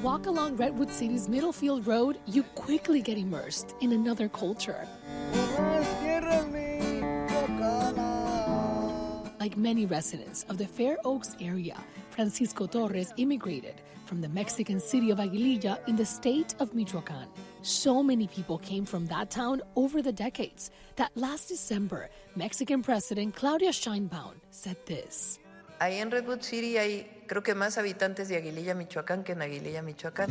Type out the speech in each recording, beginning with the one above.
walk along Redwood City's Middlefield Road, you quickly get immersed in another culture. Like many residents of the Fair Oaks area, Francisco Torres immigrated from the Mexican city of Aguililla in the state of Michoacán. So many people came from that town over the decades that last December, Mexican President Claudia Sheinbaum said this. Ahí en Redwood City hay, creo que más habitantes de Aguililla, Michoacán, que en Aguililla, Michoacán.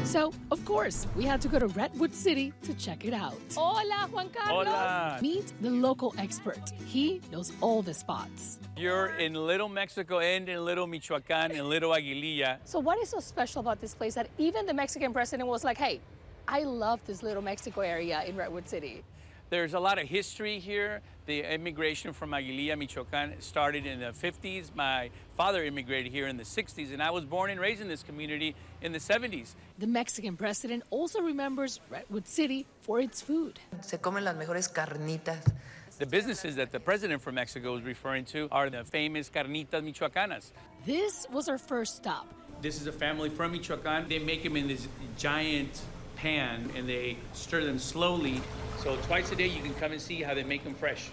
So, of course, we had to go to Redwood City to check it out. Hola, Juan Carlos. Hola. Meet the local expert. He knows all the spots. You're in Little Mexico and in Little Michoacán and Little Aguililla. So what is so special about this place that even the Mexican president was like, hey, I love this Little Mexico area in Redwood City? There's a lot of history here. The immigration from Aguililla, Michoacán started in the 50s. My father immigrated here in the 60s, and I was born and raised in this community in the 70s. The Mexican president also remembers Redwood City for its food. Se comen las mejores carnitas. The businesses that the president from Mexico is referring to are the famous carnitas michoacanas. This was our first stop. This is a family from Michoacán. They make them in this giant pan, and they stir them slowly. So twice a day, you can come and see how they make them fresh.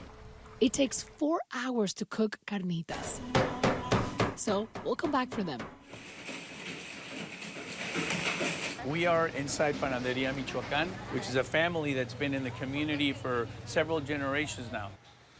It takes 4 hours to cook carnitas. So we'll come back for them. We are inside Panaderia Michoacán, which is a family that's been in the community for several generations now.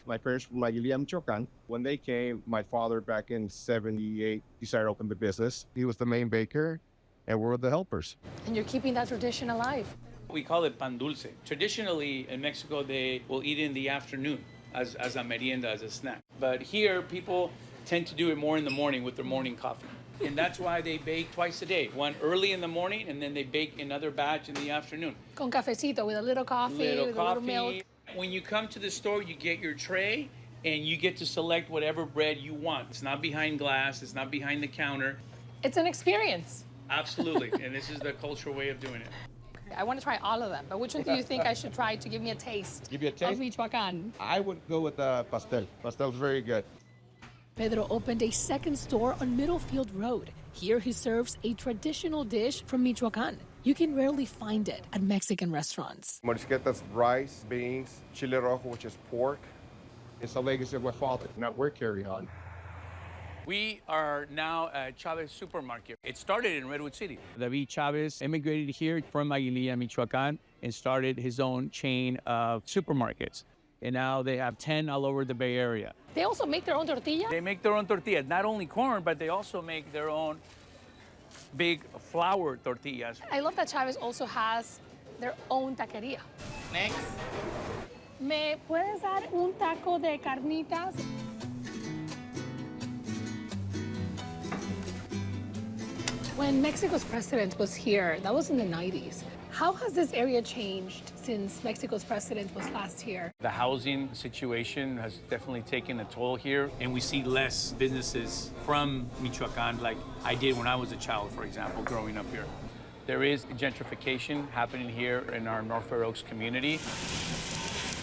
My parents from Aguililla, Michoacán. When they came, my father back in 78 decided to open the business. He was the main baker, and we're the helpers. And you're keeping that tradition alive. We call it pan dulce. Traditionally, in Mexico, they will eat it in the afternoon as a merienda, as a snack. But here, people tend to do it more in the morning with their morning coffee. And that's why they bake twice a day. One early in the morning, and then they bake another batch in the afternoon. Con cafecito, with a little coffee, with a little milk. When you come to the store, you get your tray, and you get to select whatever bread you want. It's not behind glass. It's not behind the counter. It's an experience. Absolutely. And this is the cultural way of doing it. I want to try all of them, but which one do you think I should try to give me a taste? Give you a taste? Of Michoacán. I would go with pastel. Pastel's very good. Pedro opened a second store on Middlefield Road. Here he serves a traditional dish from Michoacán. You can rarely find it at Mexican restaurants. Morisquetas, rice, beans, chile rojo, which is pork. It's a legacy of my father, not we're carrying on. We are now at Chavez Supermarket. It started in Redwood City. David Chavez immigrated here from Aguililla, Michoacán, and started his own chain of supermarkets. And now they have 10 all over the Bay Area. They also make their own tortilla? They make their own tortillas, not only corn, but they also make their own big flour tortillas. I love that Chavez also has their own taqueria. Next. ¿Me puedes dar un taco de carnitas? When Mexico's president was here, that was in the 90s. How has this area changed since Mexico's president was last here? The housing situation has definitely taken a toll here, and we see less businesses from Michoacán like I did when I was a child, for example, growing up here. There is gentrification happening here in our North Fair Oaks community.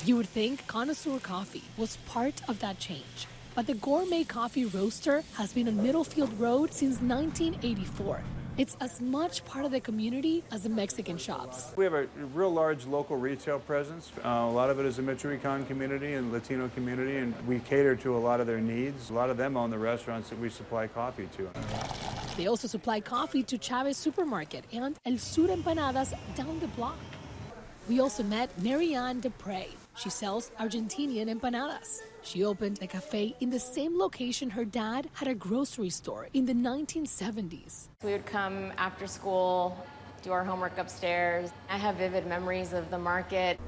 You would think Connoisseur Coffee was part of that change. But the gourmet coffee roaster has been on Middlefield Road since 1984. It's as much part of the community as the Mexican shops. We have a real large local retail presence. A lot of it is a Michoacan community and Latino community, and we cater to a lot of their needs. A lot of them own the restaurants that we supply coffee to. They also supply coffee to Chavez Supermarket and El Sur Empanadas down the block. We also met Marianne Dupre. She sells Argentinian empanadas. She opened a cafe in the same location her dad had a grocery store in the 1970s. We would come after school, do our homework upstairs. I have vivid memories of the market.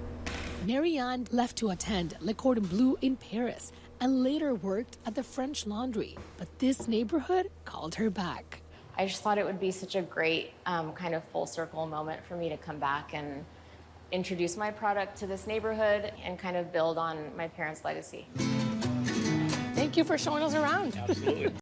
Marianne left to attend Le Cordon Bleu in Paris and later worked at the French Laundry. But this neighborhood called her back. I just thought it would be such a great kind of full circle moment for me to come back and introduce my product to this neighborhood and kind of build on my parents' legacy. Thank you for showing us around. Absolutely.